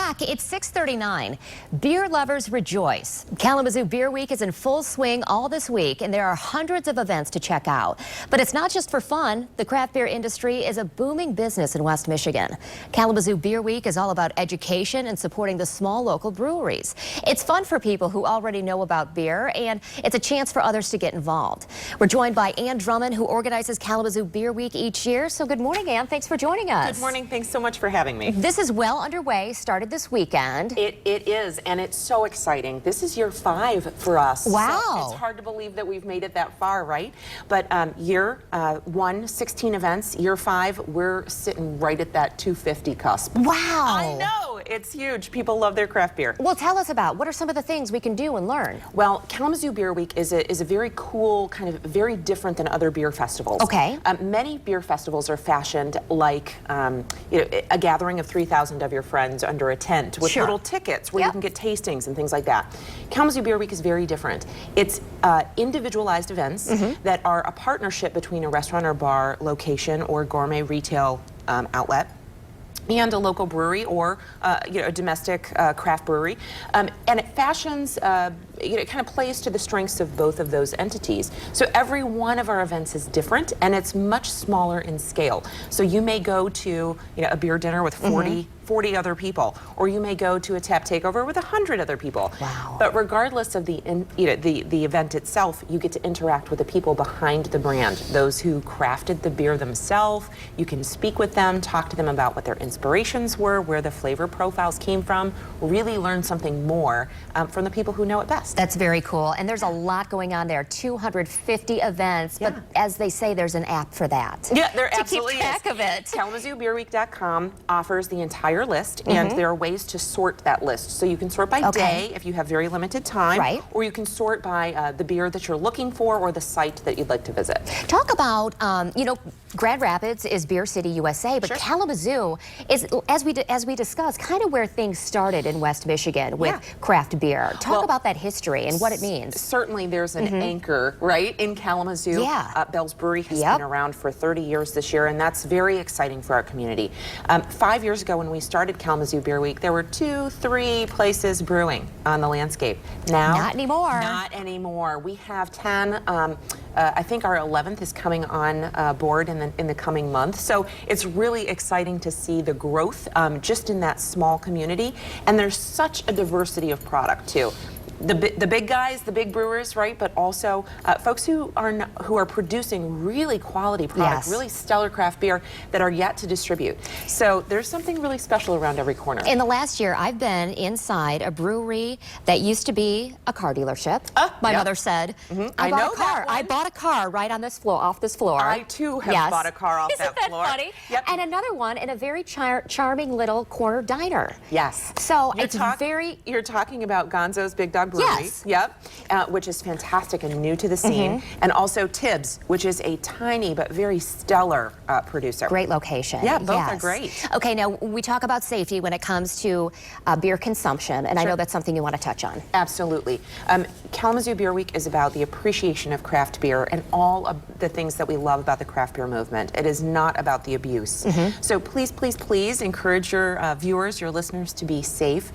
back. It's 6:39. Beer lovers rejoice. Kalamazoo Beer Week is in full swing all this week, and there are hundreds of events to check out. But it's not just for fun. The craft beer industry is a booming business in West Michigan. Kalamazoo Beer Week is all about education and supporting the small local breweries. It's fun for people who already know about beer, and it's a chance for others to get involved. We're joined by Ann Drummond, who organizes Kalamazoo Beer Week each year. So good morning, Ann. Thanks for joining us. Good morning. Thanks so much for having me. This is well underway, started this weekend. It is, and it's so exciting. This is year 5 for us. Wow. So it's hard to believe that we've made it that far, right? But year 1, 16 events. Year 5, we're sitting right at that 250 cusp. Wow. I know. It's huge. People love their craft beer. Well, tell us about what are some of the things we can do and learn? Well, Kalamazoo Beer Week is a very cool, kind of very different than other beer festivals. Okay. Many beer festivals are fashioned like a gathering of 3,000 of your friends under a tent with little tickets where you can get tastings and things like that. Kalamazoo Beer Week is very different. It's individualized events that are a partnership between a restaurant or bar location or gourmet retail outlet and a local brewery or a domestic craft brewery, and it fashions. It kind of plays to the strengths of both of those entities. So every one of our events is different, and it's much smaller in scale. So you may go to a beer dinner with 40 other people, or you may go to a tap takeover with 100 other people. Wow. But regardless of the event itself, you get to interact with the people behind the brand, those who crafted the beer themselves. You can speak with them, talk to them about what their inspirations were, where the flavor profiles came from, really learn something more from the people who know it best. That's very cool. And there's a lot going on there, 250 events, but as they say, there's an app for that. Yeah, there absolutely is. To keep track of it. KalamazooBeerWeek.com offers the entire list, and there are ways to sort that list. So you can sort by day if you have very limited time, or you can sort by the beer that you're looking for or the site that you'd like to visit. Talk about, Grand Rapids is Beer City, USA, but Kalamazoo is, as we discussed, kind of where things started in West Michigan with craft beer. Talk about that history and what it means. Certainly there's an anchor, right, in Kalamazoo. Bell's Brewery has been around for 30 years this year, and that's very exciting for our community. 5 years ago when we started Kalamazoo Beer Week, there were 2, 3 places brewing on the landscape. Now, not anymore. Not anymore. We have 10. I think our 11th is coming on board in the coming month. So it's really exciting to see the growth just in that small community. And there's such a diversity of product too. The big guys, the big brewers, right? But also folks who are producing really quality product, really stellar craft beer that are yet to distribute. So there's something really special around every corner. In the last year, I've been inside a brewery that used to be a car dealership. My mother said, I bought a car. I bought a car right on this floor, off this floor. I too have bought a car off that floor. Isn't that funny? Yep. And another one in a very charming little corner diner. Yes. So you're talking about Gonzo's Big Dog Brewery, which is fantastic and new to the scene, and also Tibbs, which is a tiny but very stellar producer. Great location. Yeah, both are great. Okay, now we talk about safety when it comes to beer consumption, and I know that's something you want to touch on. Absolutely. Kalamazoo Beer Week is about the appreciation of craft beer and all of the things that we love about the craft beer movement. It is not about the abuse. So please, please, please encourage your viewers, your listeners to be safe.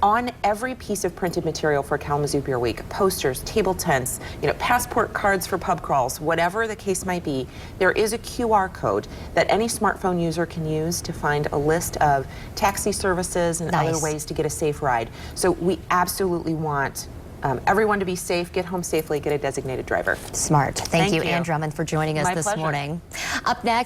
On every piece of printed material for Kalamazoo Beer Week, posters, table tents, passport cards for pub crawls, whatever the case might be, there is a QR code that any smartphone user can use to find a list of taxi services and other ways to get a safe ride. So we absolutely want everyone to be safe, get home safely, get a designated driver. Smart. Thank you, Ann Drummond, for joining us this morning. Up next.